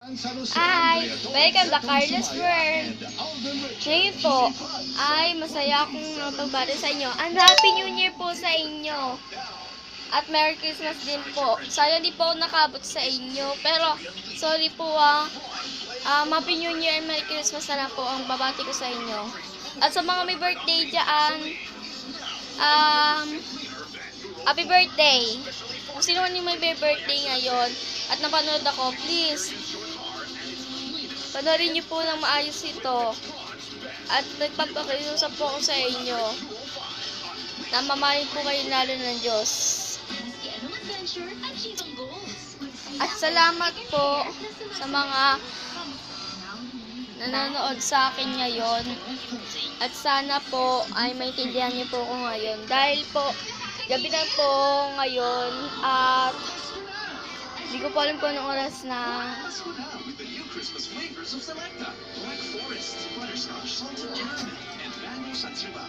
Hi! Welcome to Carlos World! Ngayon po, ay masaya akong mapagbati sa inyo. And Happy New Year po sa inyo! At Merry Christmas din po. Sayang di po ako nakabot sa inyo. Pero, sorry po Happy New Year and Merry Christmas na lang po ang babati ko sa inyo. At sa mga may birthday dyan, happy birthday! Kung sino man yung may birthday ngayon at napanood ako, please, panoorin niyo po ng maayos ito. At nagpapakiusap po ako sa inyo na mamahalin po kayo lalo ng Diyos. At salamat po sa mga nanonood sa akin ngayon. At sana po ay maintindihan niyo po ako ngayon. Dahil po, gabi na po ngayon at hindi ko po alam kung anong oras na. Christmas flavors of Selecta. Black Forest, Butterscotch, Salted Caramel, and Mango Satsuma.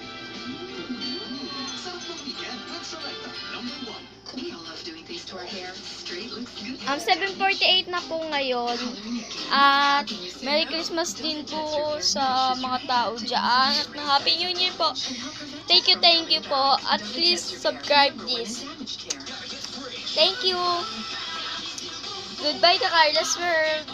Sample weekend with Selecta, #1. We all love doing things to our hair. Straight looks good. 7:48 na po ngayon. At Merry Christmas din po sa mga tao dyan. At Happy New Year po. Thank you po. At please subscribe this. Thank you. Goodbye to Carlos World.